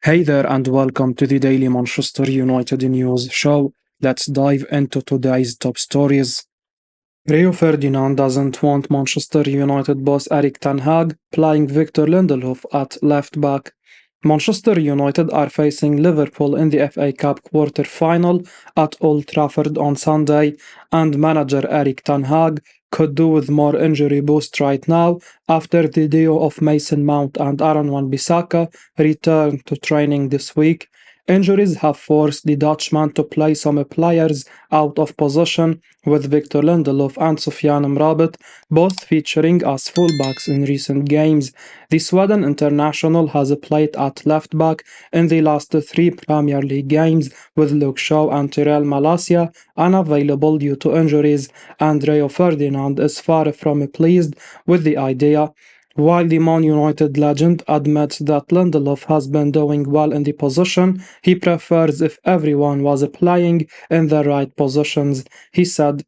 Hey there, and welcome to the Daily Manchester United News Show. Let's dive into today's top stories. Rio Ferdinand doesn't want Manchester United boss Erik ten Hag playing Victor Lindelof at left back. Manchester United are facing Liverpool in the FA Cup quarter-final at Old Trafford on Sunday, and manager Erik ten Hag could do with more injury boost right now after the duo of Mason Mount and Aaron Wan-Bissaka returned to training this week. Injuries have forced the Dutchman to play some players out of position, with Victor Lindelof and Sofyan Amrabat both featuring as fullbacks in recent games. The Sweden international has played at left back in the last three Premier League games, with Luke Shaw and Tyrell Malacia unavailable due to injuries, and Rio Ferdinand is far from pleased with the idea. While the Man United legend admits that Lindelof has been doing well in the position, he prefers if everyone was playing in the right positions. He said,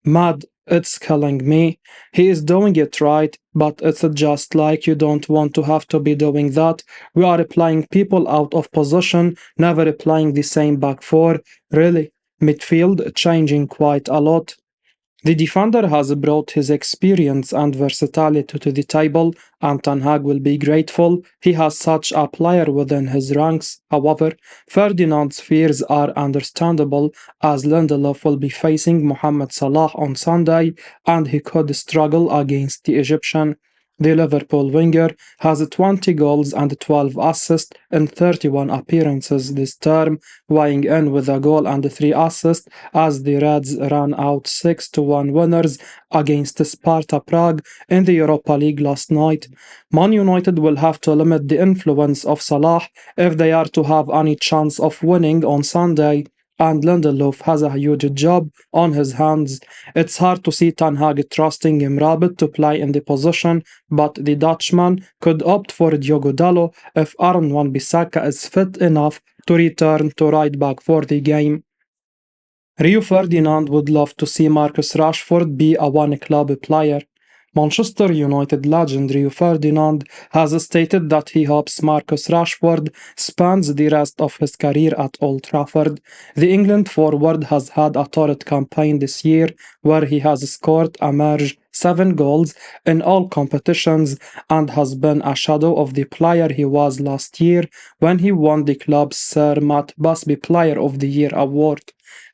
"Mad, it's killing me. He is doing it right, but it's just like you don't want to have to be doing that. We are playing people out of position, never playing the same back four. Really, midfield changing quite a lot." The defender has brought his experience and versatility to the table, and Ten Hag will be grateful he has such a player within his ranks. However, Ferdinand's fears are understandable, as Lindelof will be facing Mohamed Salah on Sunday, and he could struggle against the Egyptian. The Liverpool winger has 20 goals and 12 assists in 31 appearances this term, weighing in with a goal and 3 assists as the Reds ran out 6-1 winners against Sparta Prague in the Europa League last night. Man United will have to limit the influence of Salah if they are to have any chance of winning on Sunday, and Lindelof has a huge job on his hands. It's hard to see Ten Hag trusting Amrabat to play in the position, but the Dutchman could opt for Diogo Dalot if Aaron Wan-Bissaka is fit enough to return to right back for the game. Rio Ferdinand would love to see Marcus Rashford be a one-club player. Manchester United legend Rio Ferdinand has stated that he hopes Marcus Rashford spends the rest of his career at Old Trafford. The England forward has had a torrid campaign this year, where he has scored a merge 7 goals in all competitions and has been a shadow of the player he was last year when he won the club's Sir Matt Busby Player of the Year award.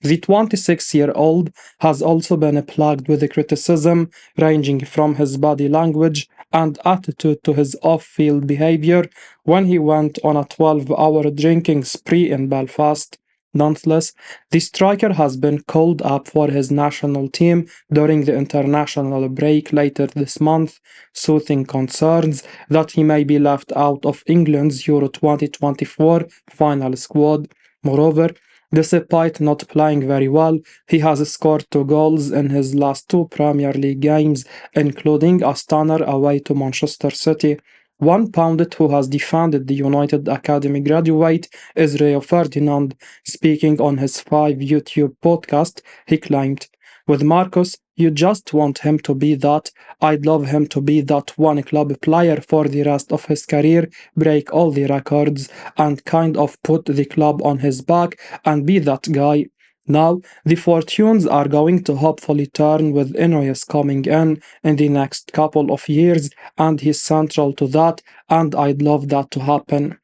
The 26-year-old has also been plagued with criticism ranging from his body language and attitude to his off-field behavior when he went on a 12-hour drinking spree in Belfast. Nonetheless, the striker has been called up for his national team during the international break later this month, soothing concerns that he may be left out of England's Euro 2024 final squad. Moreover, despite not playing very well, he has scored 2 goals in his last 2 Premier League games, including a stunner away to Manchester City. One pundit who has defended the United Academy graduate is Rio Ferdinand. Speaking on his 5 YouTube podcast, he claimed, "With Marcus, you just want him to be that. I'd love him to be that one club player for the rest of his career, break all the records, and kind of put the club on his back and be that guy." Now, the fortunes are going to hopefully turn with Ineos coming in the next couple of years, and he's central to that, and I'd love that to happen.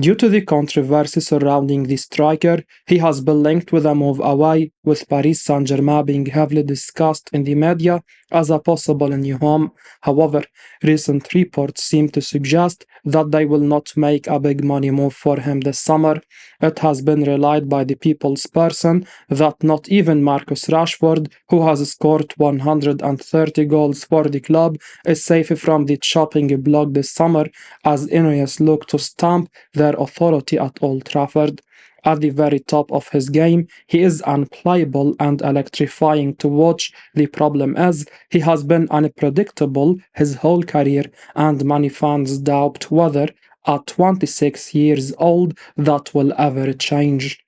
Due to the controversy surrounding the striker, he has been linked with a move away, with Paris Saint-Germain being heavily discussed in the media as a possible new home. However, recent reports seem to suggest that they will not make a big money move for him this summer. It has been relayed by the People's Person that not even Marcus Rashford, who has scored 130 goals for the club, is safe from the chopping block this summer, as Ineos look to stamp their authority at Old Trafford. At the very top of his game, he is unplayable and electrifying to watch. The problem is, he has been unpredictable his whole career, and many fans doubt whether, at 26 years old, that will ever change.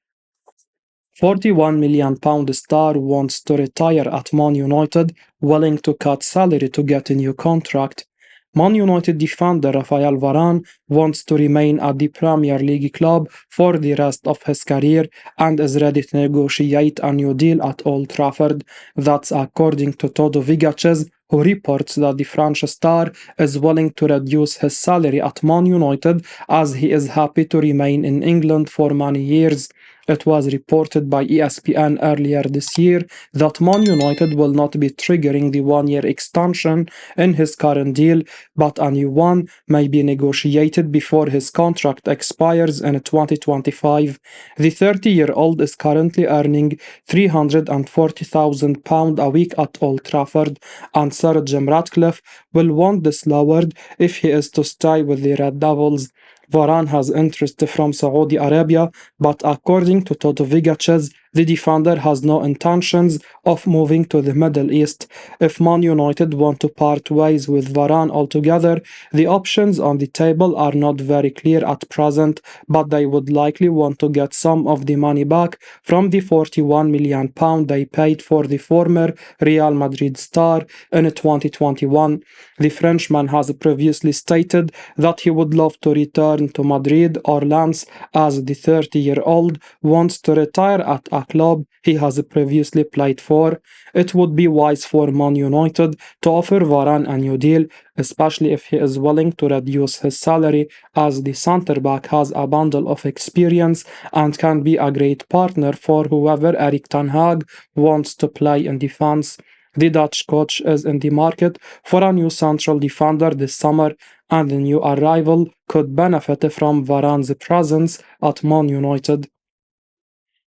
£41 million star wants to retire at Man United, willing to cut salary to get a new contract. Man United defender Rafael Varan wants to remain at the Premier League club for the rest of his career and is ready to negotiate a new deal at Old Trafford. That's according to Todo Vigaches, who reports that the French star is willing to reduce his salary at Man United as he is happy to remain in England for many years. It was reported by ESPN earlier this year that Man United will not be triggering the one-year extension in his current deal, but a new one may be negotiated before his contract expires in 2025. The 30-year-old is currently earning £340,000 a week at Old Trafford, and Sir Jim Ratcliffe will want this lowered if he is to stay with the Red Devils. Varan has interest from Saudi Arabia, but according to Toto Vigaches, the defender has no intentions of moving to the Middle East. If Man United want to part ways with Varan altogether, the options on the table are not very clear at present, but they would likely want to get some of the money back from the £41 million they paid for the former Real Madrid star in 2021. The Frenchman has previously stated that he would love to return to Madrid or Lens, as the 30-year-old wants to retire at a club he has previously played for. It would be wise for Man United to offer Varan a new deal, especially if he is willing to reduce his salary, as the centre-back has a bundle of experience and can be a great partner for whoever Erik ten Hag wants to play in defense. The Dutch coach is in the market for a new central defender this summer, and the new arrival could benefit from Varane's presence at Man United.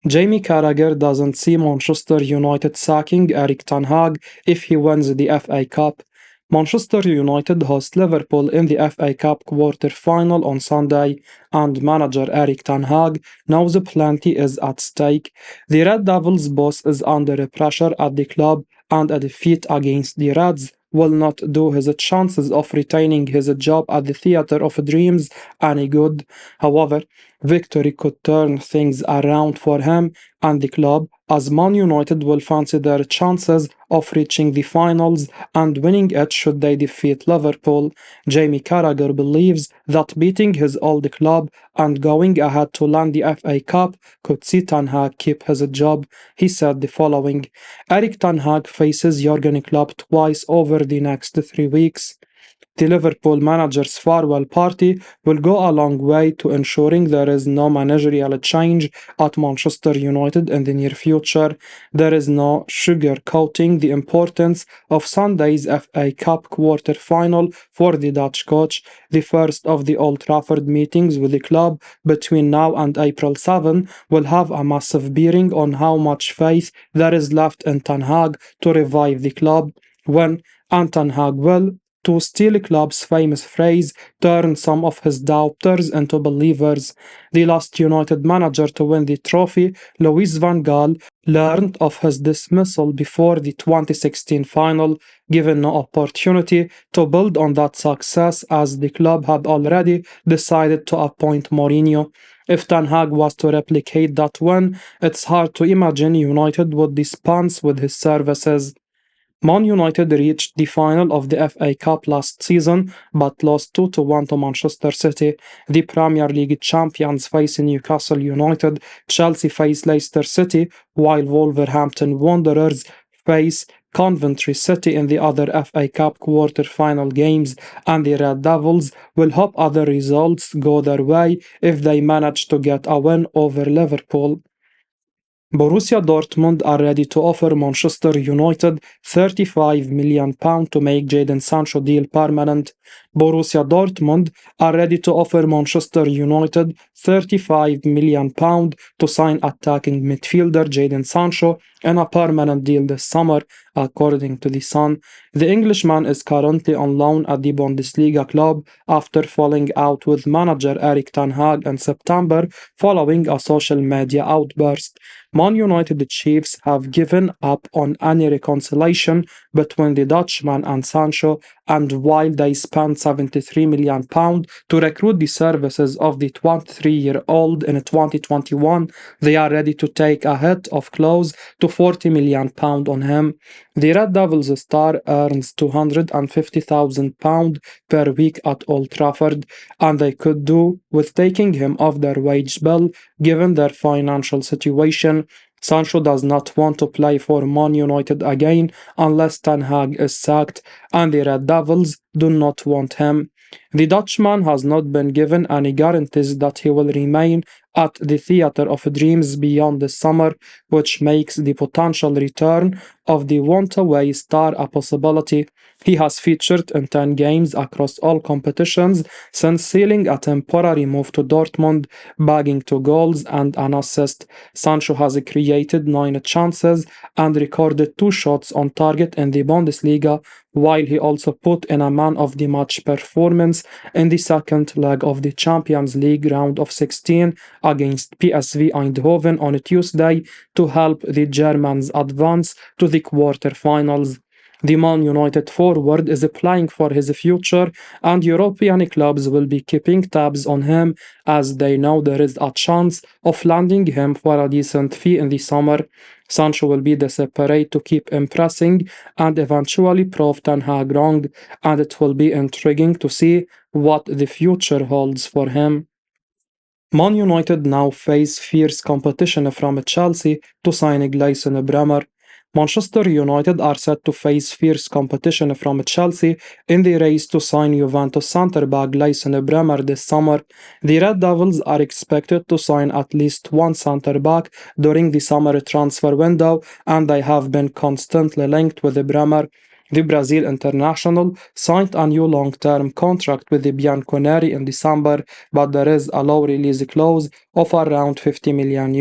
Jamie Carragher doesn't see Manchester United sacking Erik ten Hag if he wins the FA Cup. Manchester United host Liverpool in the FA Cup quarter-final on Sunday, and manager Erik ten Hag knows plenty is at stake. The Red Devils' boss is under pressure at the club, and a defeat against the Reds will not do his chances of retaining his job at the Theatre of Dreams any good. However, victory could turn things around for him and the club, as Man United will fancy their chances of reaching the finals and winning it should they defeat Liverpool. Jamie Carragher believes that beating his old club and going ahead to land the FA Cup could see Ten Hag keep his job. He said the following: Erik ten Hag faces Jurgen Klopp twice over the next 3 weeks. The Liverpool manager's farewell party will go a long way to ensuring there is no managerial change at Manchester United in the near future. There is no sugarcoating the importance of Sunday's FA Cup quarter-final for the Dutch coach. The first of the Old Trafford meetings with the club between now and April 7 will have a massive bearing on how much faith there is left in Ten Hag to revive the club. When Ten Hag will, to steal club's famous phrase, turn some of his doubters into believers. The last United manager to win the trophy, Louis van Gaal, learned of his dismissal before the 2016 final, given no opportunity to build on that success as the club had already decided to appoint Mourinho. If Ten Hag was to replicate that win, it's hard to imagine United would dispense with his services. Man United reached the final of the FA Cup last season, but lost 2-1 to Manchester City. The Premier League champions face Newcastle United, Chelsea face Leicester City, while Wolverhampton Wanderers face Coventry City in the other FA Cup quarter-final games, and the Red Devils will hope other results go their way if they manage to get a win over Liverpool. Borussia Dortmund are ready to offer Manchester United £35 million to make Jadon Sancho deal permanent. Borussia Dortmund are ready to offer Manchester United £35 million to sign attacking midfielder Jadon Sancho in a permanent deal this summer, according to The Sun. The Englishman is currently on loan at the Bundesliga club after falling out with manager Erik ten Hag in September following a social media outburst. Man United Chiefs have given up on any reconciliation between the Dutchman and Sancho, and while they spent £73 million to recruit the services of the 23-year-old in 2021, they are ready to take a hit of close to £40 million on him. The Red Devils star earns £250,000 per week at Old Trafford, and they could do with taking him off their wage bill given their financial situation. Sancho does not want to play for Man United again unless Ten Hag is sacked, and the Red Devils do not want him. The Dutchman has not been given any guarantees that he will remain at the Theatre of Dreams beyond the summer, which makes the potential return of the want-away star a possibility. He has featured in 10 games across all competitions since sealing a temporary move to Dortmund, bagging 2 goals and an assist. Sancho has created 9 chances and recorded 2 shots on target in the Bundesliga, while he also put in a man-of-the-match performance in the second leg of the Champions League round of 16 against PSV Eindhoven on Tuesday to help the Germans advance to the quarter-finals. The Man United forward is playing for his future, and European clubs will be keeping tabs on him as they know there is a chance of landing him for a decent fee in the summer. Sancho will be desperate to keep impressing and eventually prove Ten Hag wrong, and it will be intriguing to see what the future holds for him. Man United now face fierce competition from Chelsea to sign L Bremmer. Manchester United are set to face fierce competition from Chelsea in the race to sign Juventus centre-back L Bremmer this summer. The Red Devils are expected to sign at least one centre-back during the summer transfer window, and they have been constantly linked with Bremmer. The Brazil international signed a new long-term contract with the Bianconeri in December, but there is a low release clause of around €50 million.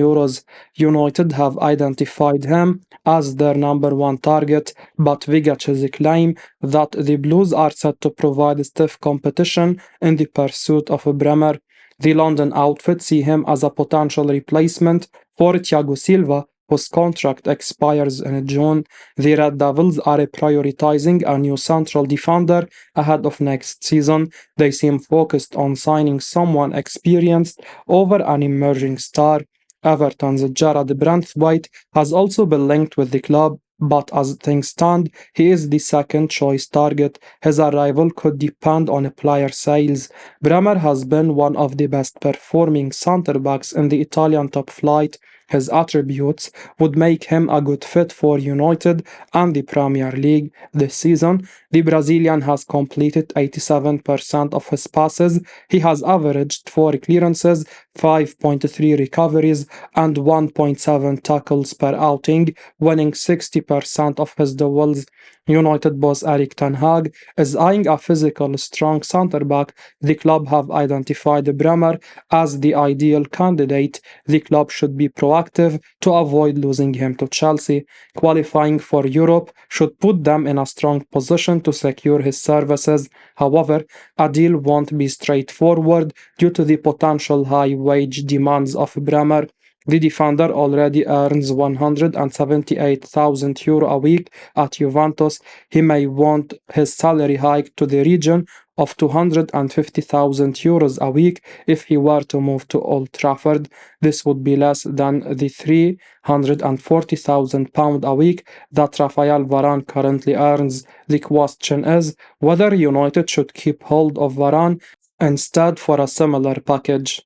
United have identified him as their number one target, but Vigac's claim that the Blues are set to provide stiff competition in the pursuit of Bremer. The London outfit see him as a potential replacement for Thiago Silva, whose contract expires in June. The Red Devils are prioritizing a new central defender ahead of next season. They seem focused on signing someone experienced over an emerging star. Everton's Jared Brandthwaite has also been linked with the club, but as things stand, he is the second choice target. His arrival could depend on player sales. Bremer has been one of the best performing centre-backs in the Italian top flight. His attributes would make him a good fit for United and the Premier League this season. The Brazilian has completed 87% of his passes. He has averaged 4 clearances, 5.3 recoveries, and 1.7 tackles per outing, winning 60% of his duels. United boss Erik Ten Hag is eyeing a physical, strong centre-back. The club have identified Bremmer as the ideal candidate. The club should be proactive to avoid losing him to Chelsea. Qualifying for Europe should put them in a strong position to secure his services. However, a deal won't be straightforward due to the potential high wage demands of Bremer. The defender already earns €178,000 a week at Juventus. He may want his salary hiked to the region of €250,000 a week if he were to move to Old Trafford. This would be less than the £340,000 a week that Rafael Varan currently earns. The question is whether United should keep hold of Varan instead for a similar package.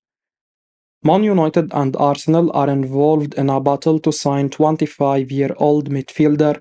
Man United and Arsenal are involved in a battle to sign 25-year-old midfielder.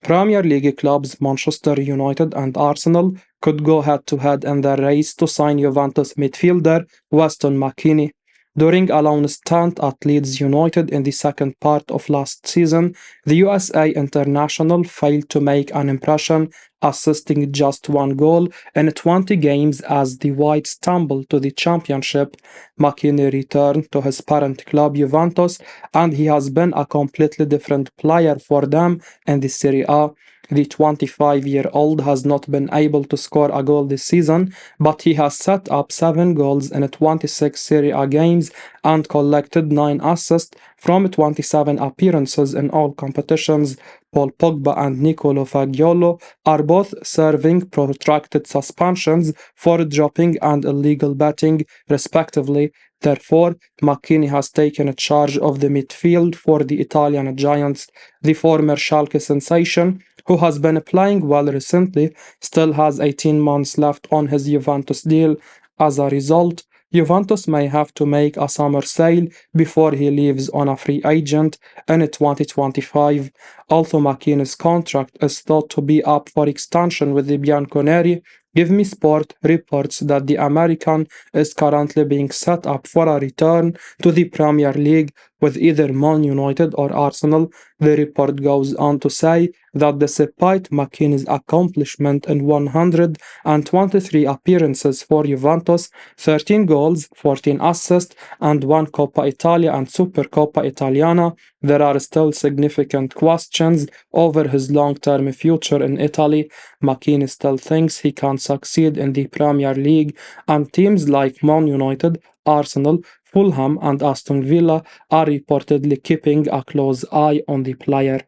Premier League clubs Manchester United and Arsenal could go head-to-head in the race to sign Juventus midfielder Weston McKennie. During a loan stint at Leeds United in the second part of last season, the USA international failed to make an impression, assisting just 1 goal in 20 games as the Whites stumbled to the championship. McKennie returned to his parent club Juventus, and he has been a completely different player for them in the Serie A. The 25-year-old has not been able to score a goal this season, but he has set up 7 goals in 26 Serie A games and collected 9 assists From 27 appearances in all competitions, Paul Pogba and Nicolo Fagiolo are both serving protracted suspensions for dropping and illegal betting, respectively. Therefore, McKennie has taken charge of the midfield for the Italian Giants. The former Schalke sensation, who has been playing well recently, still has 18 months left on his Juventus deal. As a result, Juventus may have to make a summer sale before he leaves on a free agent in 2025. Although McKennie's contract is thought to be up for extension with the Bianconeri, Give Me Sport reports that the American is currently being set up for a return to the Premier League with either Man United or Arsenal. The report goes on to say that despite McKennie's accomplishment in 123 appearances for Juventus, 13 goals, 14 assists, and 1 Coppa Italia and Supercoppa Italiana, there are still significant questions over his long-term future in Italy. McKennie still thinks he can succeed in the Premier League, and teams like Man United, Arsenal, Fulham, and Aston Villa are reportedly keeping a close eye on the player.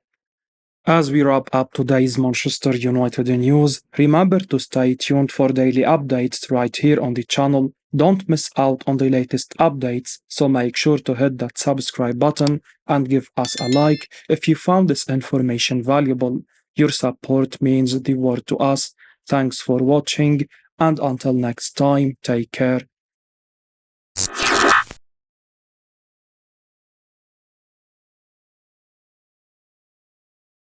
As we wrap up today's Manchester United news, remember to stay tuned for daily updates right here on the channel. Don't miss out on the latest updates, so make sure to hit that subscribe button and give us a like if you found this information valuable. Your support means the world to us. Thanks for watching, and until next time, take care.